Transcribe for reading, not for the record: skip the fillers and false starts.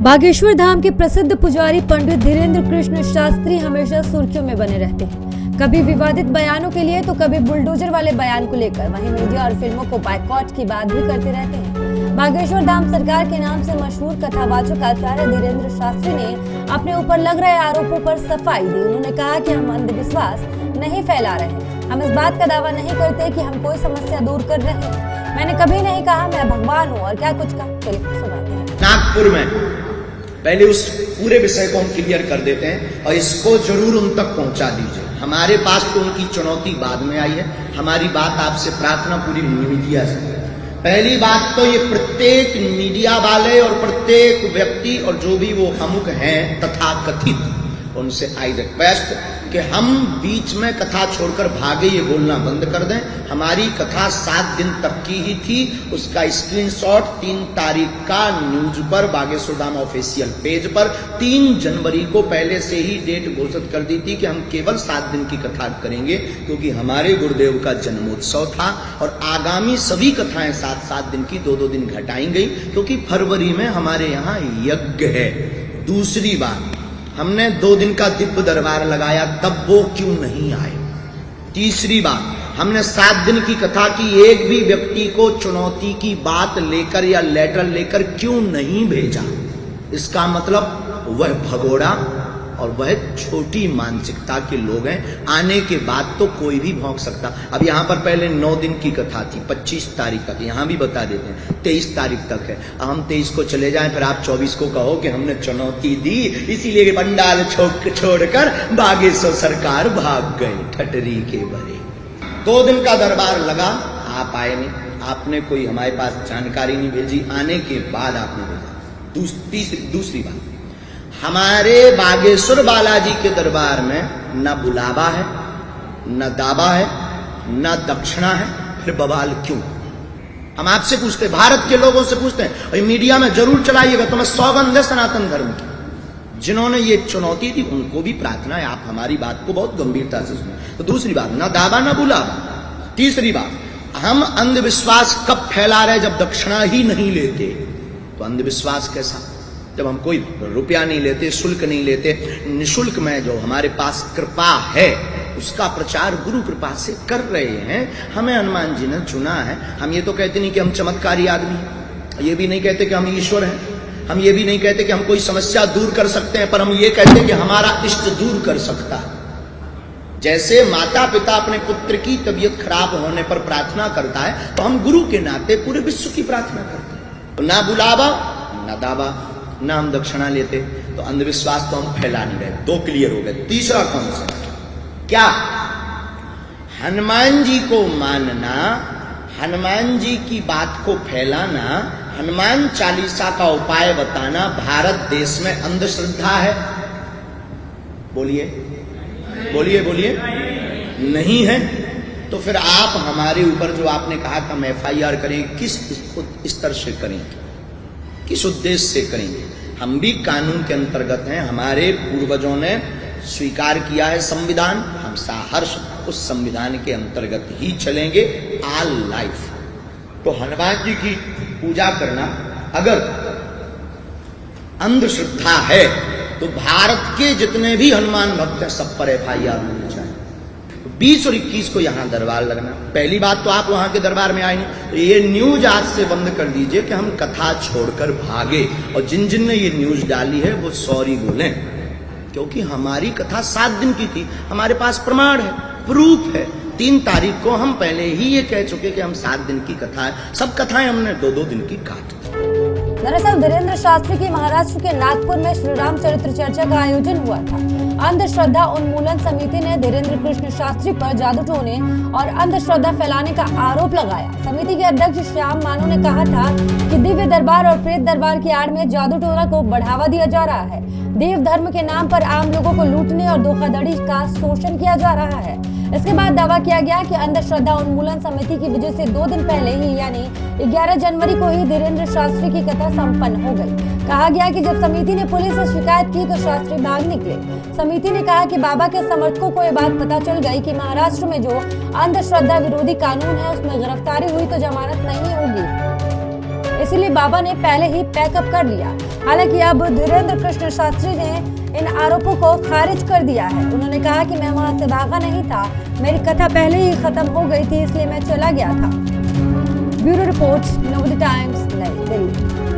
बागेश्वर धाम के प्रसिद्ध पुजारी पंडित धीरेन्द्र कृष्ण शास्त्री हमेशा सुर्खियों में बने रहते हैं। कभी विवादित बयानों के लिए तो कभी बुलडोजर वाले बयान को लेकर वहीं मीडिया और फिल्मों को बायकॉट की बात भी करते रहते हैं। बागेश्वर धाम सरकार के नाम से मशहूर कथावाचक आचार्य धीरेन्द्र शास्त्री ने अपने ऊपर लग रहे आरोपों पर सफाई दी। उन्होंने कहा कि हम अंधविश्वास नहीं फैला रहे, हम इस बात का दावा नहीं करते कि हम कोई समस्या दूर कर रहे हैं। मैंने कभी नहीं कहा मैं भगवान हूँ और क्या कुछ कहा। चलिए सुनाते हैं। नागपुर में पहले उस पूरे विषय को हम क्लियर कर देते हैं और इसको जरूर उन तक पहुंचा दीजिए। हमारे पास तो उनकी चुनौती बाद में आई है, हमारी बात आपसे प्रार्थना पूरी मीडिया से। पहली बात तो ये प्रत्येक मीडिया वाले और प्रत्येक व्यक्ति और जो भी वो प्रमुख हैं तथाकथित, उनसे आई रिक्वेस्ट कि हम बीच में कथा छोड़कर भागे ये बोलना बंद कर दें। हमारी कथा 7 दिन तक की ही थी, उसका स्क्रीनशॉट 3 तारीख का न्यूज पर बागेश्वर धाम ऑफिशियल पेज पर 3 जनवरी को पहले से ही डेट घोषित कर दी थी कि हम केवल 7 दिन की कथा करेंगे, क्योंकि हमारे गुरुदेव का जन्मोत्सव था और आगामी सभी कथाएं 7-7 दिन की 2-2 दिन घटाई गई, क्योंकि फरवरी में हमारे यहाँ यज्ञ है। दूसरी बात, हमने 2 दिन का दिव्य दरबार लगाया, तब वो क्यों नहीं आए। तीसरी बात, हमने 7 दिन की कथा की, एक भी व्यक्ति को चुनौती की बात लेकर या लेटर लेकर क्यों नहीं भेजा। इसका मतलब वह भगोड़ा और वह छोटी मानसिकता के लोग हैं। आने के बाद तो कोई भी भौंक सकता। अब यहाँ पर पहले 9 दिन की कथा थी, 25 तारीख तक, यहाँ भी बता देते हैं 23 तारीख तक है। अब हम 23 को चले जाएं, फिर आप 24 को कहो कि हमने चुनौती दी, इसीलिए पंडाल छोड़कर बागेश्वर सरकार भाग गई ठटरी के भरे। 2 दिन का दरबार लगा, आप आए नहीं, आपने कोई हमारे पास जानकारी नहीं भेजी, आने के बाद आपने भेजा। दूसरी बात, हमारे बागेश्वर बालाजी के दरबार में न बुलावा है, न दावा है, न दक्षिणा है, फिर बवाल क्यों। हम आपसे पूछते, भारत के लोगों से पूछते हैं, और मीडिया में जरूर चलाइएगा, तो मैं सौगंध है सनातन धर्म की। जिन्होंने ये चुनौती दी उनको भी प्रार्थना है आप हमारी बात को बहुत गंभीरता से सुने। तो दूसरी बात, न दावा न बुलावा। तीसरी बात, हम अंधविश्वास कब फैला रहे, जब दक्षिणा ही नहीं लेते। तो अंधविश्वास कैसा, जब हम कोई रुपया नहीं लेते, शुल्क नहीं लेते, निशुल्क में जो हमारे पास कृपा है उसका प्रचार गुरु कृपा से कर रहे हैं। हमें हनुमान जी ने चुना है। हम ये तो कहते नहीं कि हम चमत्कारी आदमी हैं, ये भी नहीं कहते कि हम ईश्वर हैं, हम ये भी नहीं कहते कि हम कोई समस्या दूर कर सकते हैं, पर हम ये कहते हैं कि हमारा इष्ट दूर कर सकता है। जैसे माता पिता अपने पुत्र की तबीयत खराब होने पर प्रार्थना करता है, तो हम गुरु के नाते पूरे विश्व की प्रार्थना करते हैं। तो ना बुलावा ना दावा, ना हम दक्षिणा लेते, तो अंधविश्वास तो हम फैला नहीं रहे। 2 क्लियर हो गए। तीसरा कौन सा, क्या हनुमान जी को मानना, हनुमान जी की बात को फैलाना, हनुमान चालीसा का उपाय बताना भारत देश में अंधश्रद्धा है। बोलिए बोलिए बोलिए, नहीं है। तो फिर आप हमारे ऊपर जो आपने कहा कि हम FIR करें, किस स्तर से करेंगे, किस उद्देश्य से करेंगे। हम भी कानून के अंतर्गत हैं, हमारे पूर्वजों ने स्वीकार किया है संविधान, हम सहर्ष उस संविधान के अंतर्गत ही चलेंगे ऑल लाइफ। तो हनुमान जी की पूजा करना अगर अंधश्रद्धा है तो भारत के जितने भी हनुमान भक्त हैं सब पर FIR होनी चाहिए। 20 और 21 को यहां दरबार लगना। पहली बात तो आप वहां के दरबार में आए नहीं, तो ये न्यूज आज से बंद कर दीजिए कि हम कथा छोड़कर भागे, और जिन जिन ने ये न्यूज डाली है वो सॉरी बोलें, क्योंकि हमारी कथा 7 दिन की थी। हमारे पास प्रमाण है, प्रूफ है। 3 तारीख को हम पहले ही ये कह चुके कि हम 7 दिन की कथा है, सब कथाएं हमने 2-2 दिन की काट दी। दरअसल धीरेन्द्र शास्त्री की महाराष्ट्र के नागपुर में श्री राम चरित्र चर्चा का आयोजन हुआ था। अंधश्रद्धा उन्मूलन समिति ने धीरेन्द्र कृष्ण शास्त्री पर जादू टोने और अंधश्रद्धा फैलाने का आरोप लगाया। समिति के अध्यक्ष श्याम मानो ने कहा था कि दिव्य दरबार और प्रेत दरबार की आड़ में जादू टोना को बढ़ावा दिया जा रहा है। देव धर्म के नाम पर आम लोगों को लूटने और धोखाधड़ी का शोषण किया जा रहा है। इसके बाद दावा किया गया कि अंधश्रद्धा उन्मूलन समिति की वजह से 2 दिन पहले ही यानी 11 जनवरी को ही धीरेन्द्र शास्त्री की कथा संपन्न हो गई। कहा गया कि जब समिति ने पुलिस से शिकायत की तो शास्त्री भाग निकले। समिति ने कहा कि बाबा के समर्थकों को यह बात पता चल गई कि महाराष्ट्र में जो अंधश्रद्धा विरोधी कानून है उसमें गिरफ्तारी हुई तो जमानत नहीं होगी। इस इसीलिए बाबा ने पहले ही पैकअप कर लिया। हालांकि अब धीरेन्द्र कृष्ण शास्त्री ने इन आरोपों को खारिज कर दिया है। उन्होंने कहा कि मैं वहां से भागा नहीं था, मेरी कथा पहले ही खत्म हो गई थी, इसलिए मैं चला गया था। ब्यूरो रिपोर्ट, नवोदय टाइम्स, नई दिल्ली।